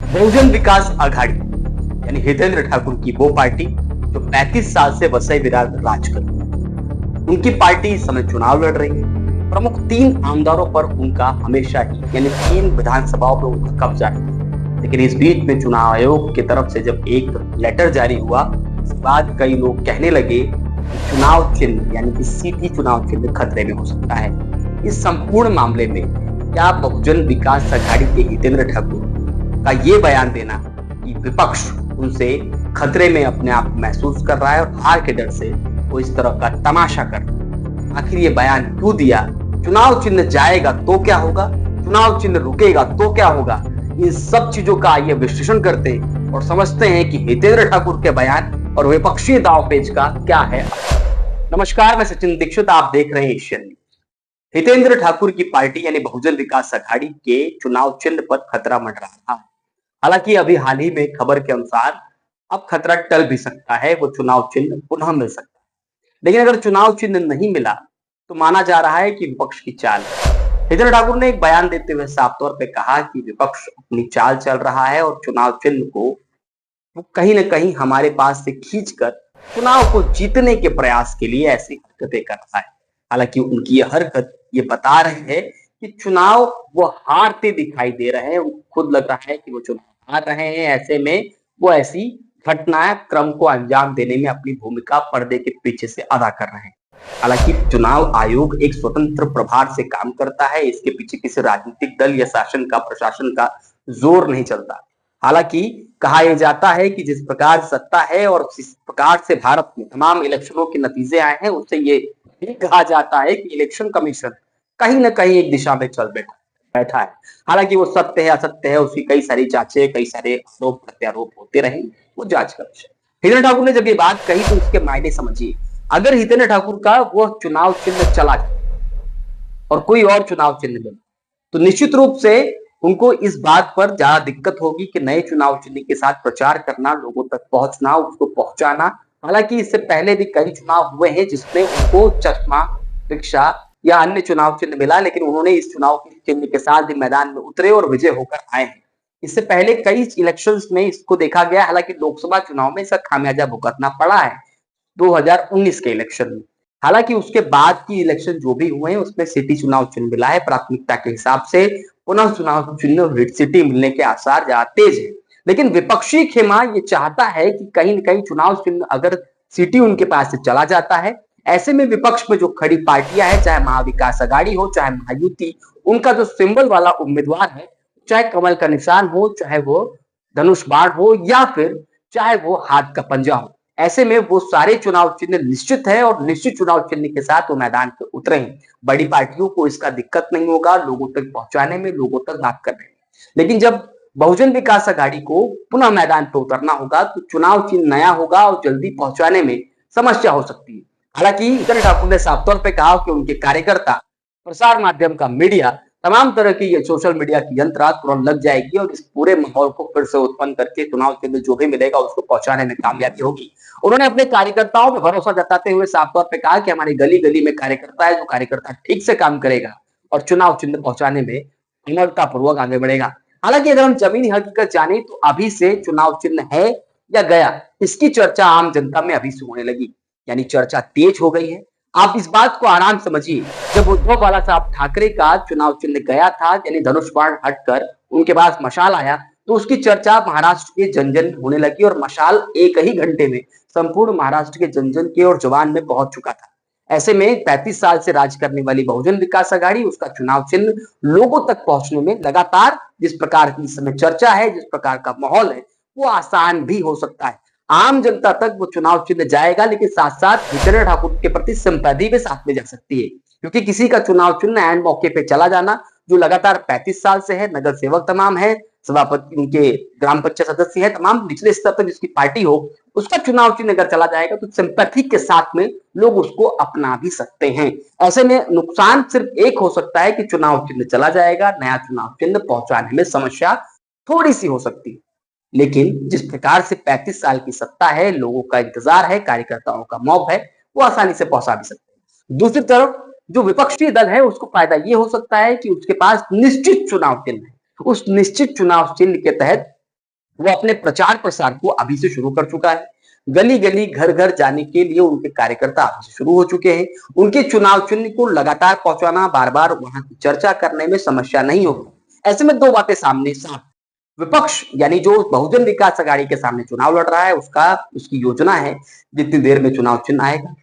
बहुजन विकास आघाड़ी यानी हितेंद्र ठाकुर की वो पार्टी जो 35 साल से वसई विरार में राज कर रही है। उनकी पार्टी इस समय चुनाव लड़ रही है। प्रमुख 3 आमदारों पर उनका हमेशा ही यानी 3 विधानसभाओं पर उनका कब्जा है। लेकिन इस बीच में चुनाव आयोग की तरफ से जब एक लेटर जारी हुआ, इस बाद कई लोग कहने लगे कि चुनाव चिन्ह यानी कि सीटी चुनाव चिन्ह खतरे में हो सकता है। इस संपूर्ण मामले में क्या बहुजन विकास आघाड़ी के हितेंद्र ठाकुर का ये बयान देना कि विपक्ष उनसे खतरे में अपने आप महसूस कर रहा है और हार के डर से वो इस तरह का तमाशा कर रहा है, आखिर ये बयान क्यों दिया? चुनाव चिन्ह जाएगा तो क्या होगा, चुनाव चिन्ह रुकेगा तो क्या होगा? इन सब चीजों का ये विश्लेषण करते और समझते हैं कि हितेंद्र ठाकुर के बयान और विपक्षी दांवपेच का क्या है। नमस्कार, मैं सचिन दीक्षित, आप देख रहे हैं एशियन न्यूज। हितेंद्र ठाकुर की पार्टी यानी बहुजन विकास आघाड़ी के चुनाव चिन्ह पर खतरा मंडरा रहा है। हालांकि अभी हाल ही में खबर के अनुसार अब खतरा टल भी सकता है, वो चुनाव चिन्ह पुनः मिल सकता है। लेकिन अगर चुनाव चिन्ह नहीं मिला तो माना जा रहा है कि विपक्ष की चाल है। हितेंद्र ठाकुर ने एक बयान देते हुए साफ तौर पर कहा कि विपक्ष अपनी चाल चल रहा है और चुनाव चिन्ह को वो कहीं ना कहीं हमारे पास से खींचकर चुनाव को जीतने के प्रयास के लिए ऐसी हरकतें कर रहा है। हालांकि उनकी यह हरकत ये बता रहे हैं कि चुनाव वो हारते दिखाई दे रहे हैं, उनको खुद लग रहा है कि वो चुनाव हार रहे हैं। ऐसे में वो ऐसी घटनाएं क्रम को अंजाम देने में अपनी भूमिका पर्दे के पीछे से अदा कर रहे हैं। हालांकि चुनाव आयोग एक स्वतंत्र प्रभार से काम करता है, इसके पीछे किसी राजनीतिक दल या शासन का प्रशासन का जोर नहीं चलता। हालांकि कहा यह जाता है कि जिस प्रकार सत्ता है और जिस प्रकार से भारत में तमाम इलेक्शनों के नतीजे आए हैं, उससे ये भी कहा जाता है कि इलेक्शन कमीशन कहीं ना कहीं एक दिशा में चल बैठा है। हालांकि वो सत्य है असत्य है, उसकी कई सारी जांचें, कई सारे आरोप प्रत्यारोप होते रहे, वो जांच का विषय। हितेंद्र ठाकुर ने जब ये बात कही तो उसके मायने समझिए। अगर हितेंद्र ठाकुर का वो चुनाव चिन्ह चला जाए और कोई और चुनाव चिन्ह मिले तो निश्चित रूप से उनको इस बात पर ज्यादा दिक्कत होगी कि नए चुनाव चिन्ह के साथ प्रचार करना, लोगों तक पहुंचना, उसको पहुंचाना। हालांकि इससे पहले भी कई चुनाव हुए हैं जिसमें उनको चश्मा, रिक्शा या अन्य चुनाव चिन्ह मिला, लेकिन उन्होंने इस चुनाव के चिन्ह के साथ भी मैदान में उतरे और विजय होकर आए हैं। इससे पहले कई इलेक्शंस में इसको देखा गया, हालांकि लोकसभा चुनाव में इसका खामियाजा भुगतना पड़ा है 2019 के इलेक्शन में। हालांकि उसके बाद की इलेक्शन जो भी हुए हैं उसमें सिटी चुनाव चिन्ह मिला है। प्राथमिकता के हिसाब से पुनः चुनाव चिन्ह हिट सिटी मिलने के आसार ज्यादा तेज है। लेकिन विपक्षी खेमा ये चाहता है कि कहीं न कहीं चुनाव चिन्ह अगर सिटी उनके पास से चला जाता है, ऐसे में विपक्ष में जो खड़ी पार्टियां हैं, चाहे महाविकास आघाड़ी हो, चाहे महायुति, उनका जो सिंबल वाला उम्मीदवार है, चाहे कमल का निशान हो, चाहे वो धनुष बाण हो या फिर चाहे वो हाथ का पंजा हो, ऐसे में वो सारे चुनाव चिन्ह निश्चित है और निश्चित चुनाव चिन्ह के साथ वो मैदान पे उतरे हैं। बड़ी पार्टियों को इसका दिक्कत नहीं होगा लोगों तक पहुंचाने में, लोगों तक बात करने में। लेकिन जब बहुजन विकास आघाड़ी को पुनः मैदान पे उतरना होगा तो चुनाव चिन्ह नया होगा और जल्दी पहुंचाने में समस्या हो सकती है। हालांकि हितेंद्र ठाकुर ने साफ तौर पर कहा कि उनके कार्यकर्ता, प्रसार माध्यम का मीडिया, तमाम तरह की ये सोशल मीडिया की यंत्रणा तुरंत लग जाएगी और इस पूरे माहौल को फिर से उत्पन्न करके चुनाव चिन्ह जो भी मिलेगा उसको पहुंचाने में कामयाबी होगी। उन्होंने अपने कार्यकर्ताओं में भरोसा जताते हुए साफ तौर पे कहा कि हमारी गली गली में कार्यकर्ता है, जो कार्यकर्ता ठीक से काम करेगा और चुनाव चिन्ह पहुंचाने में अमरता पूर्वक आगे बढ़ेगा। हालांकि अगर हम जमीनी हकीकत जाने तो अभी से चुनाव चिन्ह है या गया, इसकी चर्चा आम जनता में अभी से होने लगी, यानी चर्चा तेज हो गई है। आप इस बात को आराम समझिए, जब उद्धव बाला साहब ठाकरे का चुनाव चिन्ह गया था यानी धनुष बाण हटकर उनके पास मशाल आया, तो उसकी चर्चा महाराष्ट्र के जन जन होने लगी और मशाल एक ही घंटे में संपूर्ण महाराष्ट्र के जन जन के और जवान में पहुंच चुका था। ऐसे में 35 साल से राज करने वाली बहुजन विकास आघाड़ी, उसका चुनाव चिन्ह लोगों तक पहुंचने में लगातार जिस प्रकार की इस समय चर्चा है, जिस प्रकार का माहौल है, वो आसान भी हो सकता है। आम जनता तक वो चुनाव चिन्ह जाएगा, लेकिन साथ साथ हितेंद्र ठाकुर के प्रति सिंपैथी भी साथ में जा सकती है, क्योंकि किसी का चुनाव चिन्ह एंड मौके पे चला जाना, जो लगातार 35 साल से है, नगर सेवक तमाम है, सभापति उनके ग्राम पंचायत सदस्य है, तमाम निचले स्तर तक जिसकी पार्टी हो, उसका चुनाव चिन्ह अगर चला जाएगा तो सिंपैथी के साथ में लोग उसको अपना भी सकते हैं। ऐसे में नुकसान सिर्फ एक हो सकता है कि चुनाव चिन्ह चला जाएगा, नया चुनाव चिन्ह पहुंचाने में समस्या थोड़ी सी हो सकती है। लेकिन जिस प्रकार से 35 साल की सत्ता है, लोगों का इंतजार है, कार्यकर्ताओं का मॉब है, वो आसानी से पहुंचा भी सकते हैं। दूसरी तरफ जो विपक्षी दल है उसको फायदा ये हो सकता है कि उसके पास निश्चित चुनाव चिन्ह है। उस निश्चित चुनाव चिन्ह के तहत वो अपने प्रचार प्रसार को अभी से शुरू कर चुका है। गली गली घर घर जाने के लिए उनके कार्यकर्ता अभी से शुरू हो चुके हैं। उनके चुनाव चिन्ह को लगातार पहुंचाना, बार बार वहां की चर्चा करने में समस्या नहीं होगी। ऐसे में दो बातें सामने साफ। विपक्ष यानी जो बहुजन विकास आघाड़ी के सामने चुनाव लड़ रहा है, उसका उसकी योजना है जितनी देर में चुनाव चिन्ह आएगा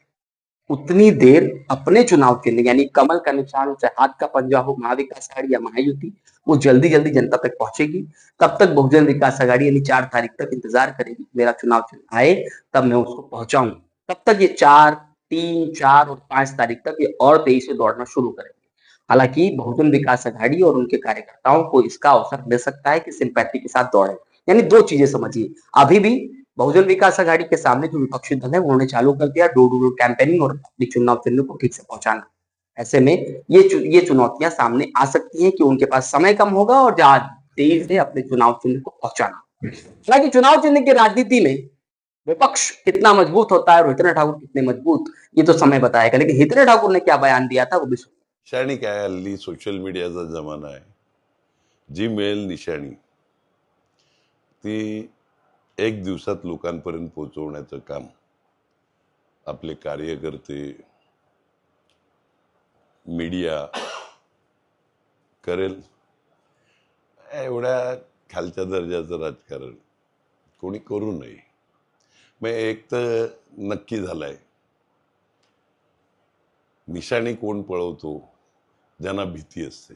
उतनी देर अपने चुनाव चिन्ह यानी कमल का निशान, चाहे हाथ का पंजा हो, महाविकास आघाड़ी या महायुति, वो जल्दी जल्दी जनता तक पहुंचेगी। तब तक बहुजन विकास आघाड़ी यानी 4 तारीख तक इंतजार करेगी मेरा चुनाव चिन्ह आए, तब मैं उसको पहुंचाऊं। तब तक ये 4, 3, 4 और 5 तारीख तक ये और तेजी से दौड़ना शुरू करेंगे। हालांकि बहुजन विकास आघाड़ी और उनके कार्यकर्ताओं को इसका अवसर मिल सकता है कि सिंपैथी के साथ दौड़े। यानी दो चीजें समझिए, अभी भी बहुजन विकास आघाड़ी के सामने जो विपक्षी दल है उन्होंने चालू कर दिया डोर टू डोर कैंपेनिंग और अपनी चुनाव चिन्ह को ठीक से पहुंचाना। ऐसे में ये चुनौतियां सामने आ सकती हैं कि उनके पास समय कम होगा और जहां तेजी से अपने चुनाव चिन्ह को पहुंचाना। हालांकि चुनाव चिन्ह की राजनीति में विपक्ष कितना मजबूत होता है और हितेंद्र ठाकुर कितने मजबूत, ये तो समय बताएगा। लेकिन हितेंद्र ठाकुर ने क्या बयान दिया था वो भी सुनिए। निशाणी काय, हल्ली सोशल मीडियाचा जमाना आहे. जी मिळेल निशाणी ती एक दिवसात लोकांपर्यंत पोहोचवण्याचं काम आपले कार्यकर्ते, मीडिया करेल. एवढ्या खालच्या दर्जाचं राजकारण कोणी करू नये. मग एक तर नक्की झालंय, निशाणी कोण पळवतो, ज्यांना भीती असते.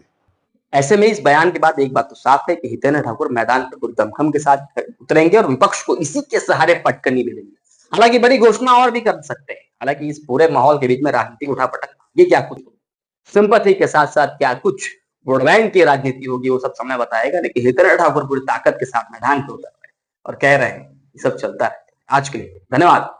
ऐसे में इस बयान के बाद एक बात तो साफ है कि हितेंद्र ठाकुर मैदान पर पूरी दमखम के साथ उतरेंगे और विपक्ष को इसी के सहारे पटकनी भी देंगे। हालांकि बड़ी घोषणा और भी कर सकते हैं। हालांकि इस पूरे माहौल के बीच में राजनीतिक उठापटक ये क्या कुछ सिंपैथी के साथ साथ क्या कुछ वोट बैंक की राजनीति होगी वो सब समय बताएगा। लेकिन हितेंद्र ठाकुर पूरी ताकत के साथ मैदान पे उतर रहे हैं और कह रहे हैं ये सब चलता है। आज के लिए धन्यवाद।